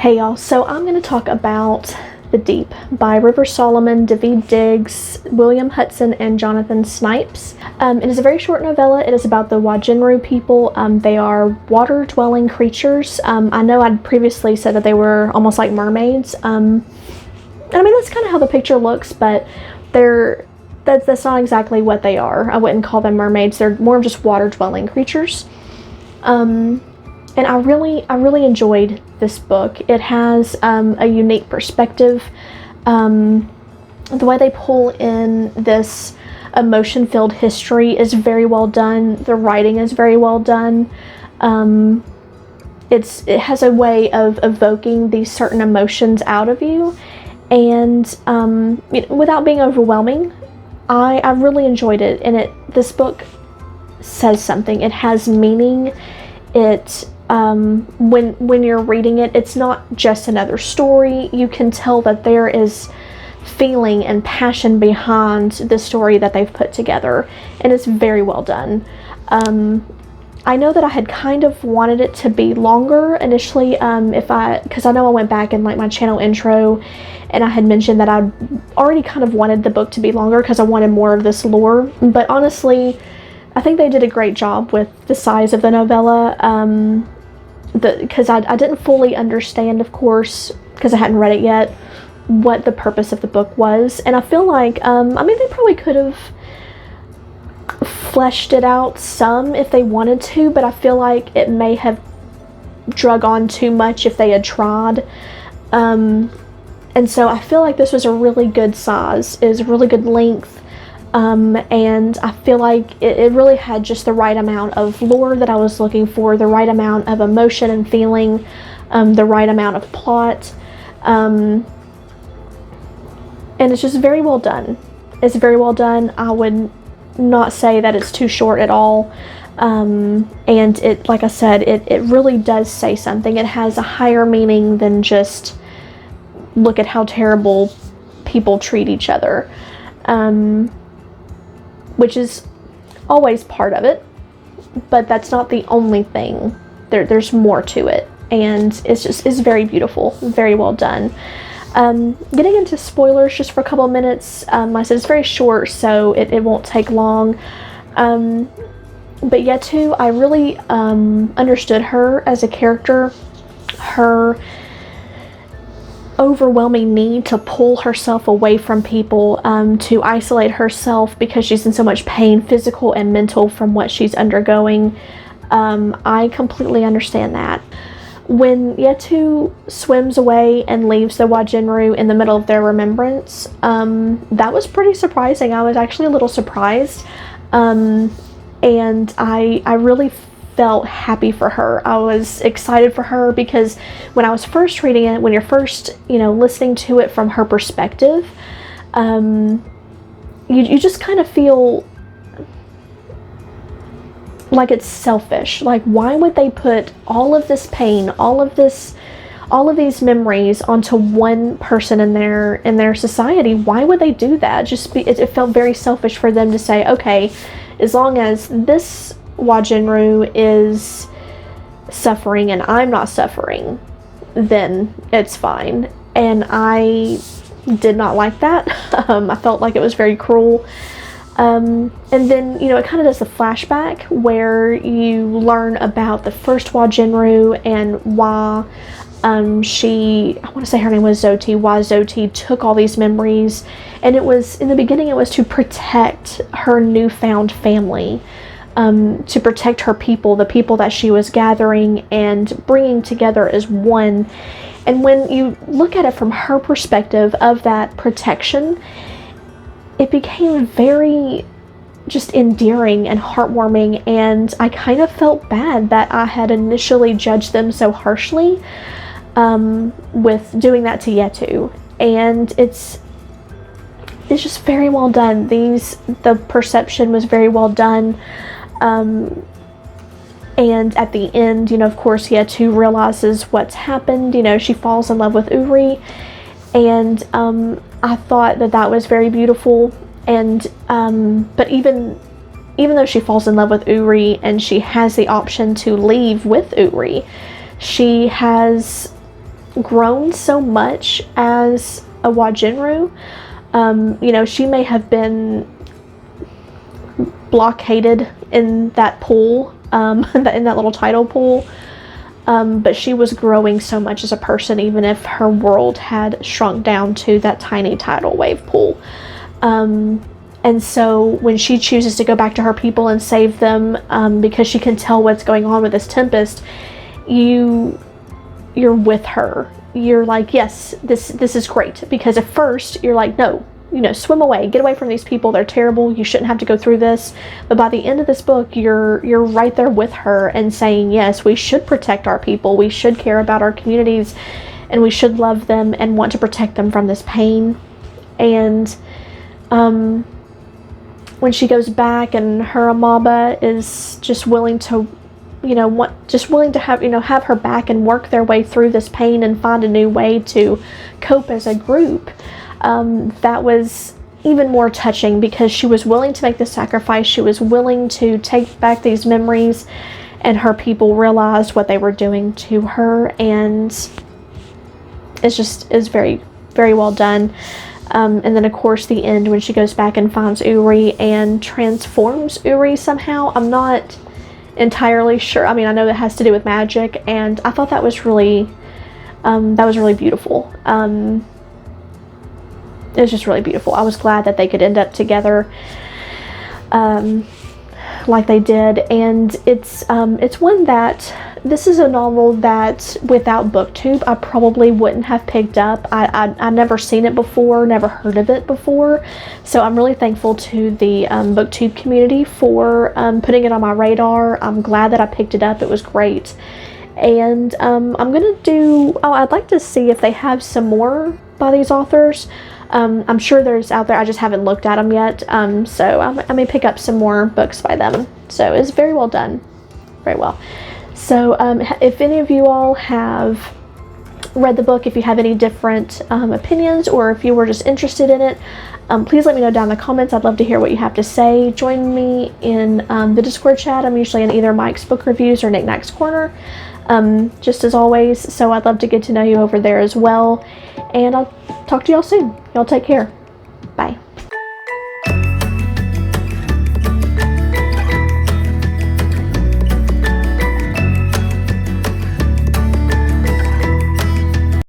Hey y'all, so I'm going to talk about The Deep by River Soloman, David Diggs, William Hudson, and Jonathan Snipes. It is a very short novella. It is about the Wajinru people. They are water-dwelling creatures. I know I'd previously said that they were almost like mermaids. And I mean, that's kind of how the picture looks, but that's not exactly what they are. I wouldn't call them mermaids. They're more of just water-dwelling creatures. And I really enjoyed this book. It has a unique perspective. The way they pull in this emotion-filled history is very well done. The writing is very well done. It has a way of evoking these certain emotions out of you, and without being overwhelming. I really enjoyed it, and this book says something. It has meaning. When you're reading it, it's not just another story. You can tell that there is feeling and passion behind the story that they've put together, and it's very well done. I know that I had kind of wanted it to be longer initially, because I know I went back in like my channel intro and I had mentioned that I already kind of wanted the book to be longer because I wanted more of this lore, but honestly I think they did a great job with the size of the novella, because I didn't fully understand, of course, because I hadn't read it yet, what the purpose of the book was. And I feel like, I mean, they probably could have fleshed it out some if they wanted to, but I feel like it may have drug on too much if they had tried. And so I feel like this was a really good size, it was a really good length. And I feel like it really had just the right amount of lore that I was looking for, the right amount of emotion and feeling, the right amount of plot, and it's just very well done. It's very well done. I would not say that it's too short at all, and it, like I said, it really does say something. It has a higher meaning than just look at how terrible people treat each other. Which is always part of it, but that's not the only thing. There's more to it, and it's very beautiful, very well done. Getting into spoilers just for a couple of minutes. Like I said, it's very short, so it won't take long. But yet too, I really understood her as a character, her overwhelming need to pull herself away from people, to isolate herself because she's in so much pain, physical and mental, from what she's undergoing. I completely understand that. When Yetu swims away and leaves the Wajinru in the middle of their remembrance, that was pretty surprising. I was actually a little surprised, and I really felt happy for her. I was excited for her because when I was first reading it, when you're first, listening to it from her perspective, you just kind of feel like it's selfish. Like, why would they put all of this pain, all of these memories onto one person in their society? Why would they do that? It felt very selfish for them to say, okay, as long as this Wajinru is suffering and I'm not suffering, then it's fine. And I did not like that. I felt like it was very cruel. And then, it kind of does the flashback where you learn about the first Wajinru and why I want to say her name was Zoti, why Zoti took all these memories. And in the beginning, it was to protect her newfound family. To protect her people, the people that she was gathering and bringing together as one. And when you look at it from her perspective of that protection, it became very just endearing and heartwarming, and I kind of felt bad that I had initially judged them so harshly with doing that to Yetu. And it's just very well done. The perception was very well done. And at the end, of course, Yetu realizes what's happened. She falls in love with Uri, and I thought that was very beautiful. And but even though she falls in love with Uri and she has the option to leave with Uri, she has grown so much as a Wajinru. You know, she may have been blockaded in that pool, in that little tidal pool, but she was growing so much as a person, even if her world had shrunk down to that tiny tidal wave pool. And so when she chooses to go back to her people and save them, because she can tell what's going on with this tempest, you're with her. You're like, yes, this is great. Because at first you're like, no, you know, swim away, get away from these people. They're terrible. You shouldn't have to go through this. But by the end of this book, you're right there with her and saying, yes, we should protect our people. We should care about our communities, and we should love them and want to protect them from this pain. And when she goes back, and her Amaba is just willing to, you know, willing to have her back and work their way through this pain and find a new way to cope as a group. That was even more touching, because she was willing to make the sacrifice. She was willing to take back these memories, and her people realized what they were doing to her, and is very, very well done. And then of course the end, when she goes back and finds Uri and transforms Uri somehow. I'm not entirely sure. I mean, I know that has to do with magic, and I thought that was really beautiful. It was just really beautiful. I was glad that they could end up together like they did. And it's one that, this is a novel that without BookTube I probably wouldn't have picked up. I'd never seen it before, never heard of it before. So I'm really thankful to the BookTube community for putting it on my radar. I'm glad that I picked it up. It was great. And I'm gonna I'd like to see if they have some more by these authors. I'm sure there's out there, I just haven't looked at them yet, so I may pick up some more books by them. So it's very well done, very well. So if any of you all have read the book, if you have any different opinions, or if you were just interested in it, please let me know down in the comments. I'd love to hear what you have to say. Join me in the Discord chat. I'm usually in either Mike's Book Reviews or Knickknack's Corner, just as always, so I'd love to get to know you over there as well. And I'll talk to y'all soon. Y'all take care. Bye.